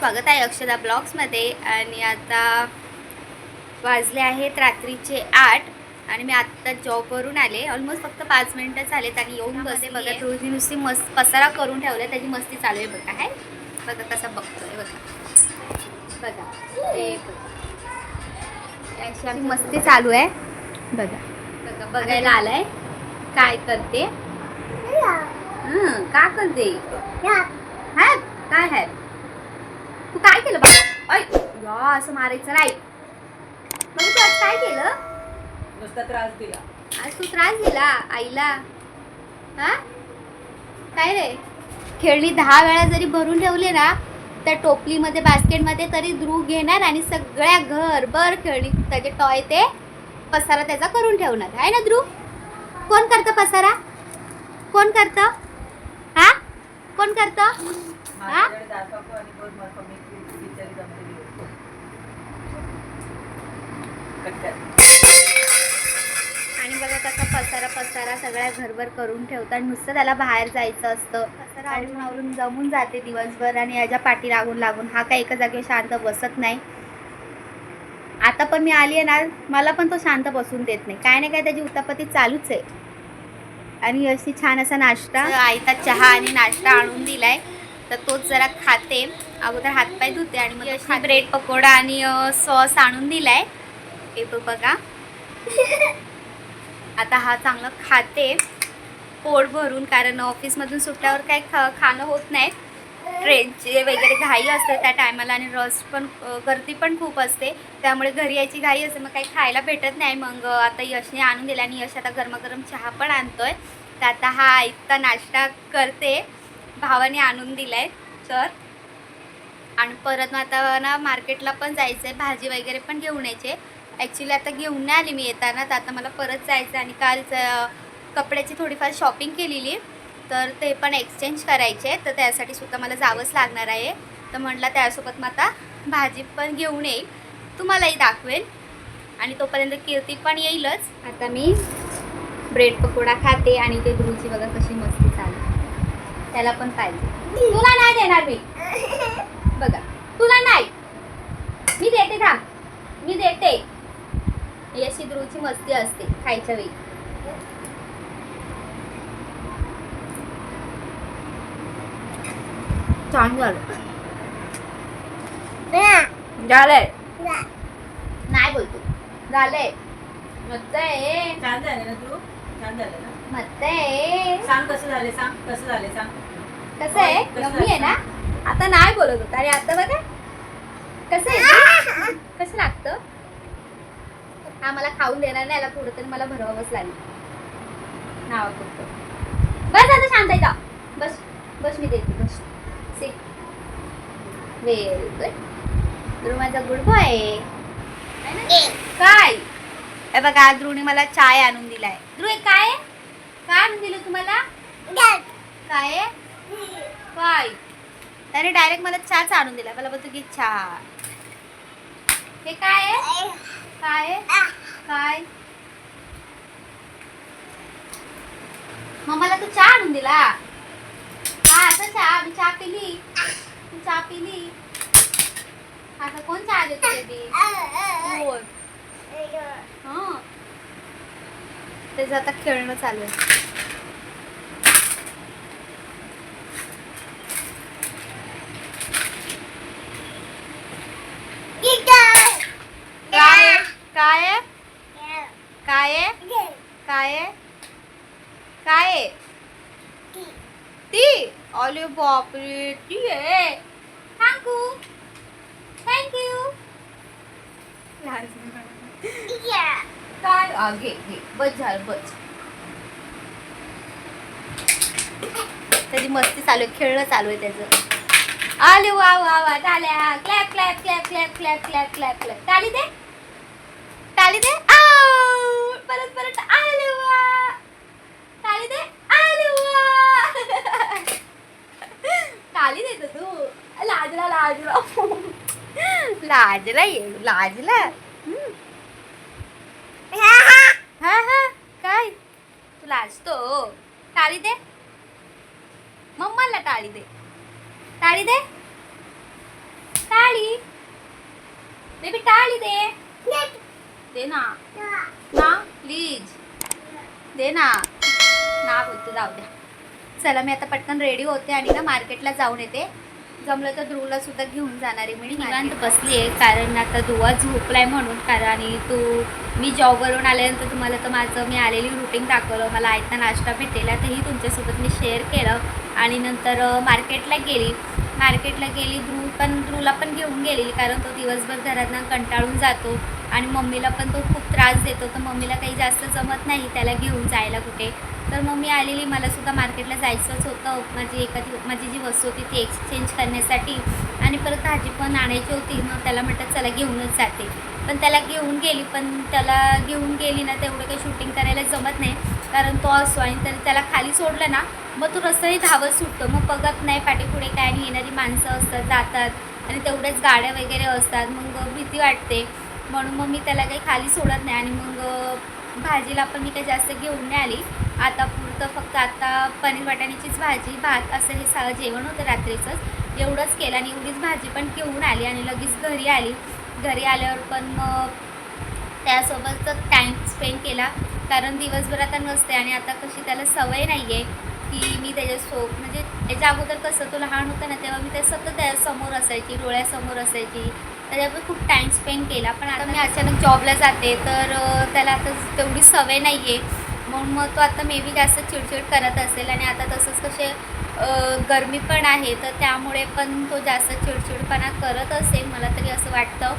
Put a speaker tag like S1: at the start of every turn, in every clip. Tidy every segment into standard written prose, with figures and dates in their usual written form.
S1: स्वागत आहे अक्षदा ब्लॉग्समध्ये. आणि आता वाजले आहेत रात्रीचे 8 आणि मी आत्ता जॉबवरून आले. ऑलमोस्ट फक्त 5 मिनिटं झालेत आणि येऊन बसले. बघा रोजी नुसती मस्त पसारा करून ठेवला, त्याची मस्ती चालू आहे. बघा आहे बघा कसा बघतोय. बघा हे अशी आमची मस्ती चालू आहे. बघा बघा बघायला आलाय काय करते. का करते है काय है. तू काय केलं बाबा. ऐ या असं मारायचं नाही. मग तू आज काय केलं.
S2: नुसता त्रास दिला.
S1: आज तू त्रास दिला आईला. हा काय रे. खेळणी 10 वेळा जरी भरून ठेवले ना त्या टोपलीमध्ये बास्केटमध्ये तरी ध्रुव घेणार आणि सगळ्या घरभर खेळणी त्याचे टॉय ते पसारा त्याचा करून ठेवणार आहे ना. ध्रुव कोण करतं पसारा. कोण करतं. हा कोण करतं. हा आणि बघा कसा पसारा सगळ्या घरभर करून ठेवतात. नुसतं त्याला बाहेर जायचं असतं. पसारा आवरून जमून जाते दिवसभर आणि याच्या पाठी लागून हा काय एका जागेवर शांत बसत नाही. आता पण मी आली आहे ना, मला पण तो शांत बसून देत नाही. काय नाही काय त्याची उतापती चालूच आहे. आणि अशी छान असा नाश्ता आईता चहा आणि नाश्ता आणून दिलाय तर तोच जरा खाते. अगोदर हातपाय धुते आणि मग अशी ब्रेड पकोडा आणि सॉस आणून दिलाय. येतो बघा. आता हा चांगलं खाते पोट भरून, कारण ऑफिसमधून सुटल्यावर काय खाणं होत नाही. ट्रेनचे वगैरे घाई असते त्या टायमाला आणि रस पण गर्दी पण खूप असते, त्यामुळे घरी यायची घाई असते. मग काही खायला भेटत नाही. मग आता यशने आणून दिला आणि यश आता गरमागरम चहा पण आणतोय. तर आता हा इतका नाश्ता करते. भावाने आणून दिलाय तर. आणि परत आता ना मार्केटला पण जायचं आहे, भाजी वगैरे पण घेऊन यायचे. ॲक्च्युली आता घेऊन नाही आली मी येताना, तर आता मला परत जायचं. आणि काल कपड्याची थोडीफार शॉपिंग केलेली तर ते पण एक्सचेंज करायचे, तर त्यासाठी सुद्धा मला जावंच लागणार आहे. तर म्हटलं त्यासोबत मग आता भाजी पण घेऊन येईल, तुम्हालाही दाखवेल. आणि तोपर्यंत कीर्ती पण येईलच. आता मी ब्रेड पकोडा खाते आणि ते ध्रुवची बघा कशी मस्ती चालू. त्याला पण पाहिजे. तुला नाही देणार मी. बघा तुला नाही मी देते. थांब मी देते. अशी ध्रुवची मस्ती असते खायच्या वेळी. छान झालं. झालंय नाही बोलतो. झालंय मस्त आहे.
S2: छान झाले ना तू. छान झालं ना.
S1: मस्त आहे.
S2: सांग कसं झाले. सांग कसं झाले. सांग
S1: कसं आहे. यम्मी आहे ना. आता नाही बोलत होता आणि आता बघा कसं आहे. कसं लागतं. हा मला खाऊन देणार नाही. याला थोडं तरी मला भरवावंच लागेल. नावा करतो. बस आता शांत आहे का. बस बस मी देते. बस सिट. Very good. ध्रुव माझा गुड बॉय. काय हे बघा ध्रुवने मला चाय आणून दिलाय. ध्रुव काय काय आणून दिलं तुम्हाला. काय काय त्याने डायरेक्ट मला चहाच आणून दिला. मला बोलतो की चहा. हे काय आहे. काय काय मम्माला तू चहा आणून दिला. हा असं चहा. मी चहा पिली. तू चहा पिली. आता कोण चहा देतो बेबी. कोण हां त्याचं आता खेळणं चालू आहे. काय काय काय काय ती. अरे बापरे ती आहे. Thank you thank you. काय घे घे. बस झालं बस. त्याची मस्ती चालू आहे. खेळणं चालू आहे त्याचं. आले वा वा वा टाळ्या. Clap clap clap clap clap clap clap clap. टाळी दे टाळी दे. परत परत आले वा. टाळी दे. आले वा. टाळी देतो तू. लाजला लाजला लाजला ये लाजला. हा हा काय तू लाजतो. टाळी दे. मम्माला टाळी दे. टाळी दे. टाळी बेबी, टाळी दे. दे ना ना प्लीज, दे ना. ना बोलते, जाऊ द्या. चला मी आता पटकन रेडी होते आणि ना मार्केटला जाऊन येते. जमलं तर ध्रुवला सुद्धा घेऊन जाणार आहे. मी निवांत बसली आहे कारण आता दुवा झोपलाय म्हणून. कारण मी जॉबवरून आल्यानंतर तुम्हाला तर मी आलेली रुटीन दाखवलं. मला आयता नाश्ता भेटेल तेही तुमच्यासोबत मी शेअर केलं. आणि नंतर मार्केटला गेली. ध्रुवला पण घेऊन गेलेली कारण तो दिवसभर घरातनं कंटाळून जातो आणि मम्मीला पण तो खूप त्रास देतो. तर मम्मीला काही जास्त जमत नाही त्याला घेऊन जायला कुठे. तर मम्मी आलेली, मलासुद्धा मार्केटला जायचंच होतं. माझी जी वस्तू होती ती एक्सचेंज करण्यासाठी आणि परत भाजी पण आणायची होती. मग त्याला म्हटलं चला घेऊनच जाते. पण त्याला घेऊन गेली ना तेवढं काही शूटिंग करायला जमत नाही कारण तो असतो आणि तरी त्याला खाली सोडलं ना मग तो रस्ताही धावत सुटतो. मग बघत नाही पाठीपुढे काय, आणि येणारी माणसं असतात जातात आणि तेवढ्याच गाड्या वगैरे असतात. मग भीती वाटते म्हणून मग मी त्याला काही खाली सोडत नाही. आणि मग भाजीला पण मी काही जास्त घेऊन नाही आली. आता पुरतं फक्त आता पनीर वाटाण्याचीच भाजी, भात असं हे सगळं जेवण होतं रात्रीचंच. एवढंच केलं आणि एवढीच भाजी पण घेऊन आली आणि लगेच घरी आली. घरी आल्यावर पण मग त्यासोबतच टाईम स्पेंड केला कारण दिवसभर आता नसते. आणि आता कशी त्याला सवय नाही आहे की मी त्याच्यासोबत, म्हणजे याच्या अगोदर कसं तो लहान होता ना तेव्हा मी ते सतत त्यासमोर असायची, डोळ्यासमोर असायची. त्याच्यावर खूप टाईम स्पेंड केला. पण आता मी अचानक जॉबला जाते तर त्याला आता तेवढी सवय नाही आहे म्हणून मग तो आता मे बी जास्त चिडचिड करत असेल. आणि आता तसंच कसे गरमी पण आहे तर त्यामुळे पण तो जास्त चिडचिडपणा करत असेल, मला तरी असं वाटतं.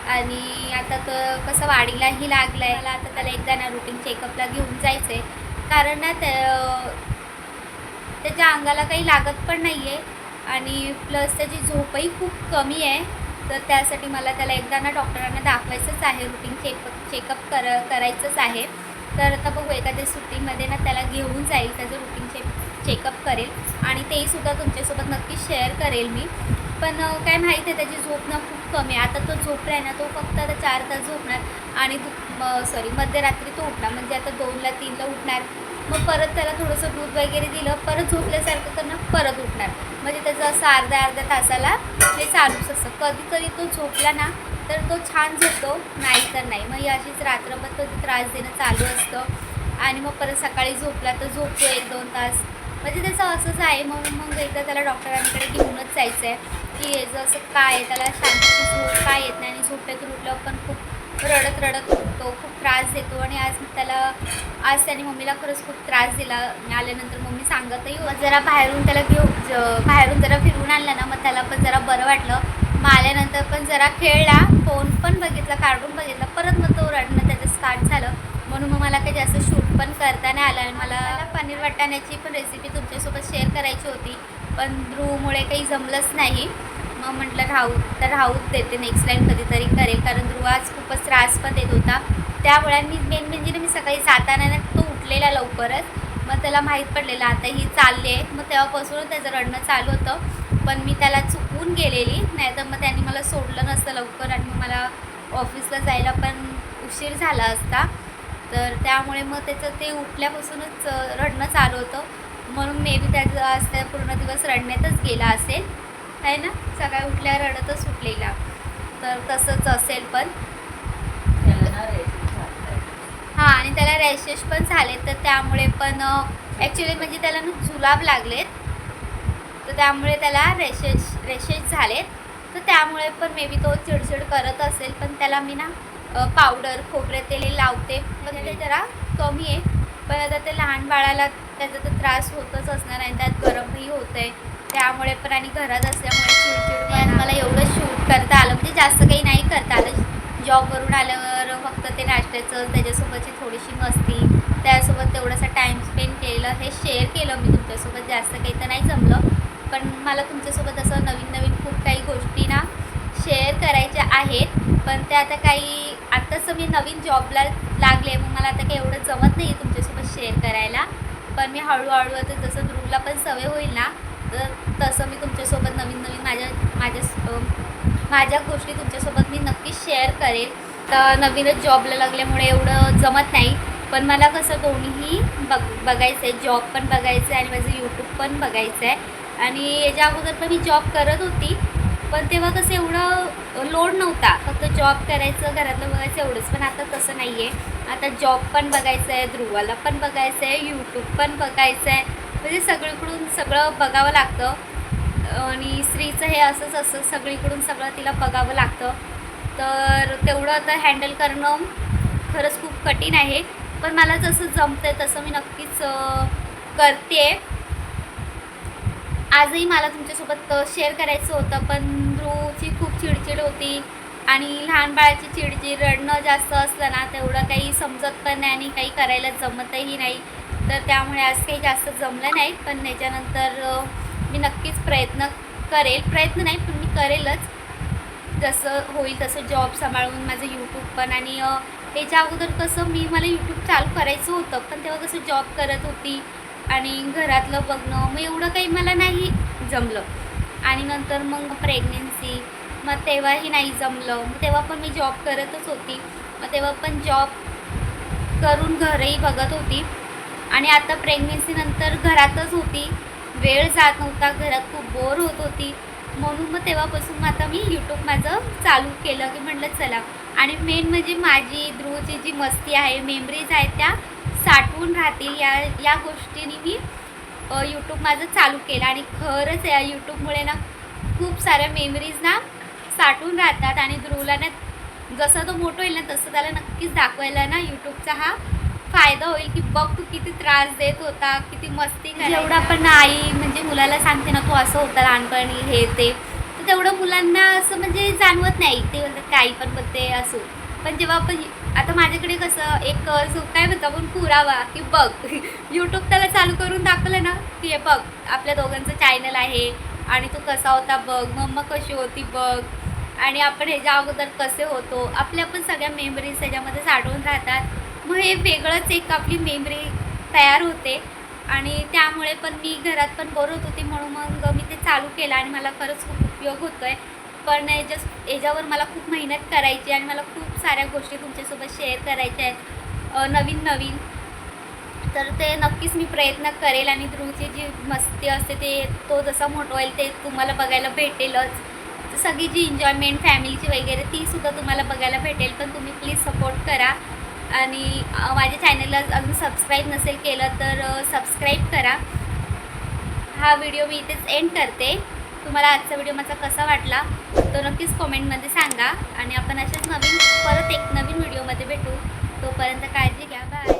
S1: आणि आता तो कसं वाढीलाही लागला आहे. मला आता त्याला एकदा ना रुटीन चेकअपला घेऊन जायचं आहे कारण ना त्याच्या अंगाला काही लागत पण नाही आहे आणि प्लस त्याची झोपही खूप कमी आहे. तर त्यासाठी मला त्याला एकदा ना डॉक्टरांना दाखवायचंच आहे, रुटीन चेकअप करायचंच आहे. तर आता बघू एखाद्या सुट्टीमध्ये ना त्याला घेऊन जाईल, त्याचं रुटीन चेकअप करेल आणि तेही सुद्धा तुमच्यासोबत नक्की शेअर करेल मी. पण काय माहीत आहे त्याची झोप ना खूप कमी आहे. आता तो झोपला आहे ना तो फक्त आता 4 तास झोपणार आणि मध्यरात्री तो उठणार, म्हणजे आता 2ला 3ला उठणार. मग परत त्याला थोडंसं दूध वगैरे दिलं, परत झोपल्यासारखं करणार, परत उठणार. म्हणजे त्याचं असं अर्ध्या तासाला ते चालूच असतं. कधीतरी तो झोपला ना तर तो छान झोपतो, नाही तर नाही. मग अशीच रात्रभर तो त्रास देणं चालू असतं आणि मग परत सकाळी झोपला तर झोपतो 1-2 तास. म्हणजे त्याचं असंच आहे. म्हणून मग एकदा त्याला डॉक्टरांकडे घेऊनच जायचं आहे की याचं असं काय आहे, त्याला शांतची झोप काय येत नाही आणि झोपेतून उठल्यावर पण खूप रडत उठतो, खूप त्रास देतो. आणि आज त्याने मम्मीला खरंच खूप त्रास दिला. आल्यानंतर मम्मी सांगतही जरा बाहेरून जरा फिरवून आणलं ना मग त्याला पण जरा बरं वाटलं. मग आल्यानंतर पण जरा खेळला, फोन पण बघितला, कार्टून बघितला, परत मग तो रडणं त्याचं स्टार्ट झालं. म्हणून मग मला काही जास्त शूट पण करता नाही आला. आणि मला पनीर वाटाण्याची पण रेसिपी तुमच्यासोबत शेअर करायची होती पण ध्रुवमुळे काही जमलंच नाही. मग म्हटलं राहूच देते, नेक्स्ट टाईम कधीतरी करेल कारण ध्रुव आज खूपच त्रास पण देत होता. त्यामुळे मेन म्हणजे मी सकाळी जाताना तो उठलेला लवकरच. मग त्याला माहीत पडलेलं आता ही चालली आहे. मग तेव्हापासूनच त्याचं रडणं चालू होतं. पण मी त्याला चुकवून गेलेली, नाही तर मग त्यांनी मला सोडलं नसतं लवकर आणि मग मला ऑफिसला जायला पण उशीर झाला असता. तर त्यामुळे मग त्याचं ते उठल्यापासूनच रडणं चालू होतं. म्हणून मे बी त्याचं आज त्या पूर्ण दिवस रडण्यातच गेला असेल, आहे ना. सकाळी उठल्यावर रडतच सुटलेला. तर तसंच असेल. पण हां, आणि त्याला रॅशेस पण झालेत. तर त्यामुळे पण ॲक्च्युली म्हणजे त्याला ना जुलाब लागलेत, तर त्यामुळे त्याला रॅशेस झालेत. तर त्यामुळे पण मे बी तो चिडचिड करत असेल. पण त्याला मी ना पावडर, खोबरे तेल लावते, पण ते जरा कमी आहे. पण आता ते लहान बाळाला त्याचा तर त्रास होतच असणार आणि त्यात गरमही होतं आहे. त्यामुळे पण आणि घरात असल्यामुळे चिडचिड मला एवढं शूट करता आलं, म्हणजे जास्त काही नाही करता आलं. जॉबवरून आल्यावर फक्त ते नाश्त्याचं, त्याच्यासोबतची थोडीशी मस्ती, त्यासोबत तेवढासा टाईम स्पेंड केलं, हे शेअर केलं मी तुमच्यासोबत. जास्त काही तर नाही जमलं, पण मला तुमच्यासोबत असं नवीन खूप काही गोष्टी ना शेअर करायच्या आहेत. पण ते आता आत्ताच मी नवीन जॉबला लागले, मग मला आता काही एवढं जमत नाही आहे तुमच्यासोबत शेअर करायला. पण मी हळूहळू आता जसं ध्रुवला पण सवय होईल ना तर तसं मी तुमच्यासोबत नवीन माझ्या गोष्टी तुमच्यासोबत मी नक्कीच शेअर करेल. तर नवीनच जॉबला लागल्यामुळे एवढं जमत नाही. पण मला कसं दोन्हीही बघायचं आहे, जॉब पण बघायचं आहे आणि माझं यूट्यूब पण बघायचं आहे. आणि याच्या अगोदर पण मी जॉब करत होती, पण तेव्हा कसं एवढं लोड नव्हता, फक्त जॉब करायचं, घरातलं बघायचं एवढंच. पण आता तसं नाही आहे. आता जॉब पण बघायचं आहे, ध्रुवाला पण बघायचं आहे, यूट्यूब पण बघायचं आहे, म्हणजे सगळीकडून सगळं बघावं लागतं. आणि स्त्रीचं हे असं सगळीकडून सगळं तिला बघावं लागतं. तर तेवढं आता हँडल करणं खरंच खूप कठीण आहे. पण मला जसं जमतं आहे तसं मी नक्कीच करते. आजही मला तुमच्यासोबत शेअर करायचं होतं, पण ध्रुवची खूप चिडचिड होती आणि लहान बाळाची चिडचिड, रडणं जास्त असलं ना तेवढं काही समजत पण नाही आणि काही करायला जमतही नाही. तर त्यामुळे आज काही जास्त जमलं नाही. पण त्याच्यानंतर मी नक्कीच प्रयत्न प्रयत्न नाही पण मी करेलच, जसं होईल तसं जॉब सांभाळून माझं यूट्यूब पण. आणि त्याच्या अगोदर कसं मला यूट्यूब चालू करायचं होतं, पण तेव्हा कसं जॉब करत होती आणि घरातलं बघणं, मग एवढं काही मला नाही जमलं. आणि नंतर मग प्रेग्नेन्सी, मग तेव्हाही नाही जमलं. मग तेव्हा पण मी जॉब करतच होती, मग तेव्हा पण जॉब करून घरही बघत होती. आणि आता प्रेग्नेन्सीनंतर घरातच होती, वेळ जात नव्हता, घरात खूप बोर होत होती. म्हणून मग तेव्हापासून आता मी यूट्यूब माझं चालू केलं, की म्हटलं चला. आणि मेन म्हणजे माझी ध्रुवची जी मस्ती आहे, मेमरीज आहेत त्या साठवून राहतील या गोष्टीने मी यूट्यूब माझं चालू केलं. आणि खरंच या यूट्यूबमुळे ना खूप साऱ्या मेमरीज ना साठवून राहतात. आणि ध्रुवला ना जसं तो मोठं होईल ना तसं त्याला नक्कीच दाखवायला ना यूट्यूबचा हा फायदा होईल, की बघ तू किती त्रास देत होता, किती मस्ती करायची. जेवढं आपण आई म्हणजे मुलाला सांगते ना तू असं होतं लहानपणी हे ते, तर तेवढं मुलांना असं म्हणजे जाणवत नाही. ते म्हणतात काही पण बोलते असो. पण जेव्हा आपण आता माझ्याकडे कसं एक काय म्हणतो आपण पुरावा, की बघ यूट्यूब त्याला चालू करून दाखवलं ना की हे बघ आपल्या दोघांचं चॅनल आहे आणि तू कसा होता बघ, मम्मा कशी होती बघ, आणि आपण ह्याच्या अगोदर कसे होतो, आपल्या पण सगळ्या मेमरीज त्याच्यामध्ये साठवून राहतात. मग हे वेगळंच एक आपली मेमरी तयार होते. आणि त्यामुळे पण मी घरात पण बोर होत होती, म्हणून मग मी ते चालू केलं आणि मला खरंच खूप उपयोग होतो आहे. पण याच्यावर मला खूप मेहनत करायची आणि मला खूप साऱ्या गोष्टी तुमच्यासोबत शेअर करायच्या आहेत नवीन. तर ते नक्कीच मी प्रयत्न करेल. आणि ध्रुवची जी मस्ती असते तो जसा मोठा होईल ते तुम्हाला बघायला भेटेलच. सगळी जी एन्जॉयमेंट फॅमिलीची वगैरे तीसुद्धा तुम्हाला बघायला भेटेल. पण तुम्ही प्लीज सपोर्ट करा. आणि माझ्या चॅनलला अजून सबस्क्राईब नसेल केलं तर सबस्क्राईब करा. हा व्हिडिओ मी इथेच एंड करते. तुम्हाला आजचा व्हिडिओ माझा कसा वाटला तो नक्कीच कमेंटमध्ये सांगा. आणि आपण अशाच परत एक नवीन व्हिडिओमध्ये भेटू. तोपर्यंत काळजी घ्या. बाय.